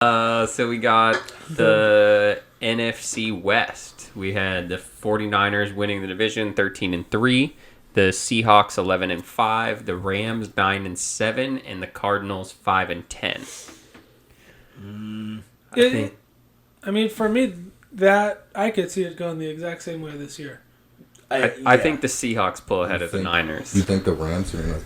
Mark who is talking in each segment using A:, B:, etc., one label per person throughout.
A: So we got the NFC West. We had the 49ers winning the division 13-3, the Seahawks 11-5, the Rams 9-7, and the Cardinals 5-10.
B: I mean, for me, that I could see it going the exact same way this year.
A: I think the Seahawks pull ahead of the Niners.
C: You think the Rams are going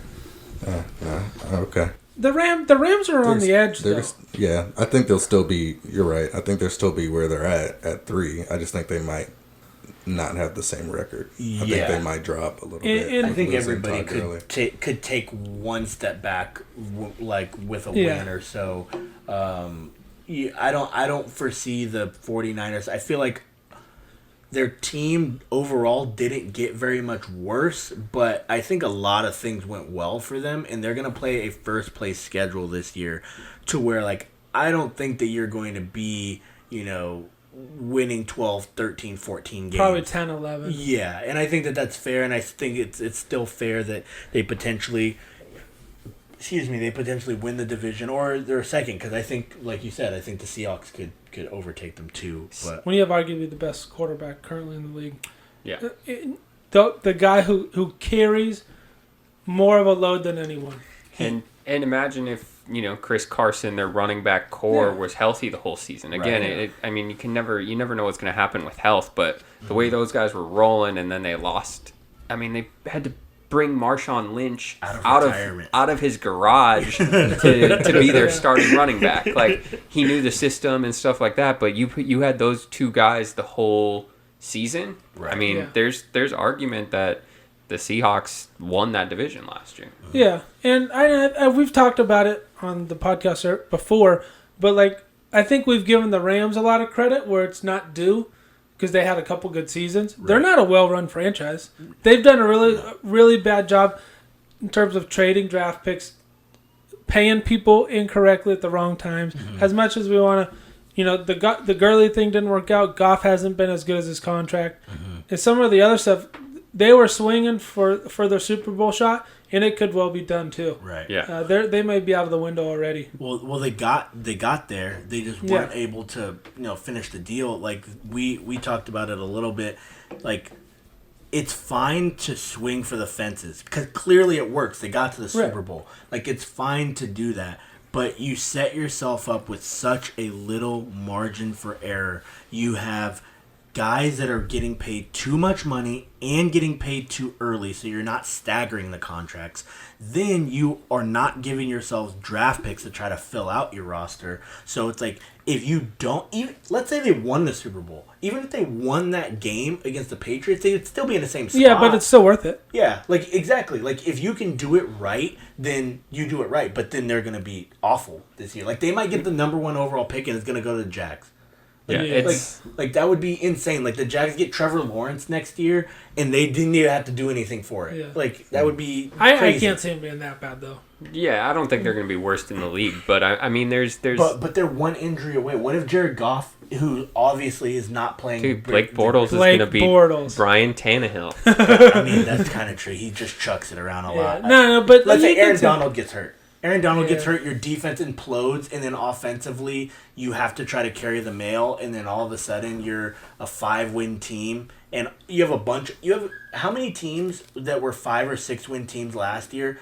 C: to... okay.
B: The Rams are on the edge, though.
C: Yeah, I think they'll still be... You're right. I think they'll still be where they're at 3. I just think they might not have the same record. I think they might drop a little bit.
D: I think everybody could take one step back, with a win or so. I don't foresee the 49ers. I feel like their team overall didn't get very much worse, but I think a lot of things went well for them, and they're going to play a first-place schedule this year to where, I don't think that you're going to be, winning 12, 13, 14 games.
B: Probably 10, 11.
D: Yeah, and I think that that's fair, and I think it's still fair that they potentially... they potentially win the division or they're second, because I think, like you said, I think the Seahawks could overtake them too. But
B: when you have arguably the best quarterback currently in the league,
A: the
B: guy who carries more of a load than anyone,
A: and imagine if Chris Carson, their running back core, was healthy the whole season. Again, you never know what's going to happen with health, but the way those guys were rolling, and then they lost. I mean, they had to bring Marshawn Lynch out of his garage to be their starting running back. He knew the system and stuff like that, but you had those two guys the whole season. Right. I mean, there's argument that the Seahawks won that division last year.
B: Yeah, and I we've talked about it on the podcast before, but I think we've given the Rams a lot of credit where it's not due, because they had a couple good seasons. Right. They're not a well-run franchise. They've done a really bad job in terms of trading draft picks, paying people incorrectly at the wrong times. Mm-hmm. As much as we want to, the Gurley thing didn't work out. Goff hasn't been as good as his contract. Mm-hmm. And some of the other stuff, they were swinging for their Super Bowl shot, and it could well be done too.
D: Right.
A: Yeah.
B: They may be out of the window already.
D: Well, they got there. They just weren't able to, finish the deal. We talked about it a little bit. It's fine to swing for the fences because clearly it works. They got to the Super Bowl. It's fine to do that. But you set yourself up with such a little margin for error. You have guys that are getting paid too much money and getting paid too early, so you're not staggering the contracts. Then you are not giving yourselves draft picks to try to fill out your roster. So it's if you don't, even let's say they won the Super Bowl, even if they won that game against the Patriots, they would still be in the same spot.
B: Yeah, but it's still worth it.
D: Yeah, exactly. If you can do it right, then you do it right. But then they're going to be awful this year. They might get the number 1 overall pick and it's going to go to the Jags.
A: It's
D: that would be insane. The Jags get Trevor Lawrence next year, and they didn't even have to do anything for it. Yeah. That would be crazy.
B: I can't see them being that bad though.
A: Yeah, I don't think they're going to be worst in the league, but I mean, there's.
D: But they're one injury away. What if Jared Goff, who obviously is not playing?
A: Dude, Blake Bortles is going to be Brian Tannehill.
D: I mean, that's kind of true. He just chucks it around a lot.
B: No, but
D: let's say Aaron Donald gets hurt. Aaron Donald gets hurt, your defense implodes, and then offensively, you have to try to carry the mail, and then all of a sudden, you're a 5-win team, and you have how many teams that were 5 or 6-win teams last year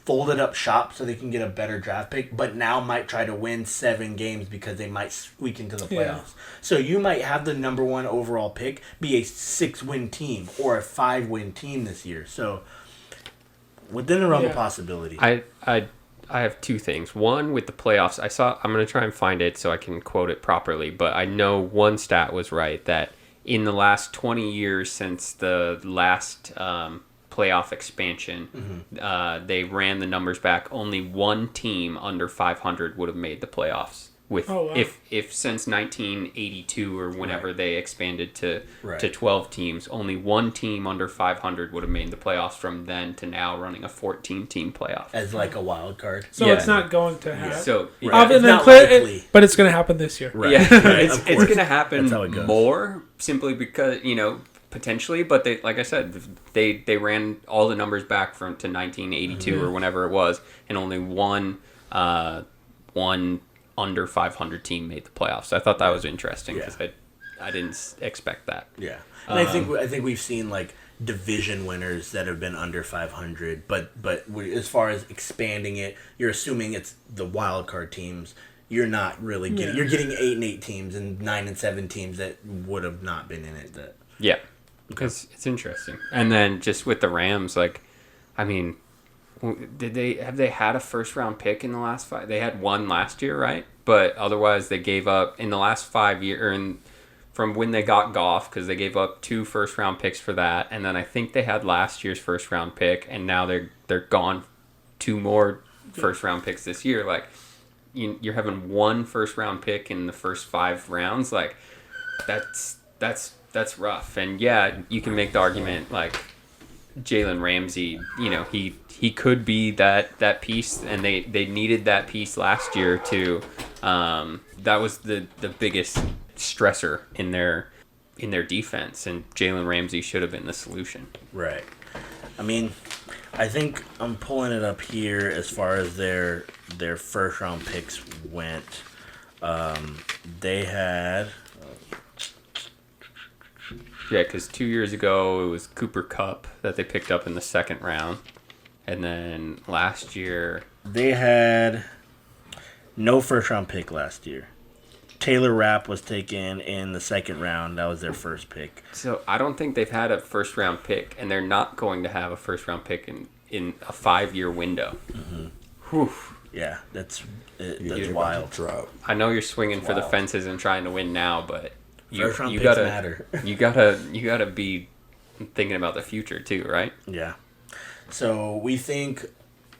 D: folded up shop so they can get a better draft pick, but now might try to win 7 games because they might squeak into the playoffs. Yeah. So you might have the number 1 overall pick be a 6-win team or a 5-win team this year. So within the realm of possibility.
A: I have 2 things. One, with the playoffs, I'm going to try and find it so I can quote it properly, but I know one stat was right, that in the last 20 years since the last playoff expansion, they ran the numbers back. Only one team under 500 would have made the playoffs. If since 1982 or whenever they expanded to 12 teams, only one team under 500 would have made the playoffs from then to now, running a 14-team playoff
D: as a wild card.
B: So it's not going to happen.
A: So
D: it's not likely,
B: but it's going to happen this year.
A: Right. Yeah, it's going to happen more simply because potentially, but they, like I said, they ran all the numbers back to 1982 or whenever it was, and only one under 500 team made the playoffs. I thought that was interesting because
D: Yeah.
A: I didn't expect that.
D: Yeah, and I think we've seen like division winners that have been under 500, but as far as expanding it, you're assuming it's the wild card teams. You're not really getting. You're getting 8-8 teams and 9-7 teams that would have not been in it. That
A: Yeah, because it's interesting. And then just with the Rams, like, I mean, have they had a first round pick in the last 5? They had one last year, right? But otherwise, they gave up in the last 5 years. And from when they got Goff, because they gave up 2 first round picks for that, and then I think they had last year's first round pick, and now they're gone 2 more first round picks this year. Like, you're having 1 first round pick in the first 5 rounds. Like, that's rough. And yeah, you can make the argument like Jalen Ramsey. He could be that piece, and they needed that piece last year to. That was the biggest stressor in their defense, and Jalen Ramsey should have been the solution.
D: right. I mean, I think I'm pulling it up here as far as their first round picks went. They had.
A: Yeah, because 2 years ago it was Cooper Kupp that they picked up in the second round, and then last year
D: They had no first round pick last year. Taylor Rapp was taken in the second round. That was their first pick.
A: So I don't think they've had a first round pick, and they're not going to have a first round pick in a 5-year window. Mm-hmm. Whew.
D: Yeah, that's
C: You're
D: wild.
C: about to drop.
A: I know you're swinging for the
D: Wild.
A: fences and trying to win now, but
D: First round
A: you
D: picks
A: gotta
D: matter.
A: you gotta be thinking about the future too, right?
D: Yeah. So we think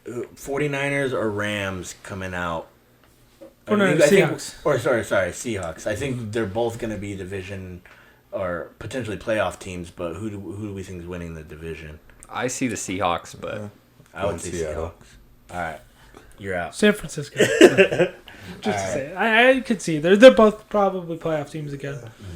D: 49ers or Rams coming out. Seahawks. I think they're both going to be division or potentially playoff teams, but who do we think is winning the division?
A: I see the Seahawks, but
D: I would say
C: Seattle.
D: Seahawks. All right. You're out.
B: San Francisco. Just to say it. I could see they're both probably playoff teams again.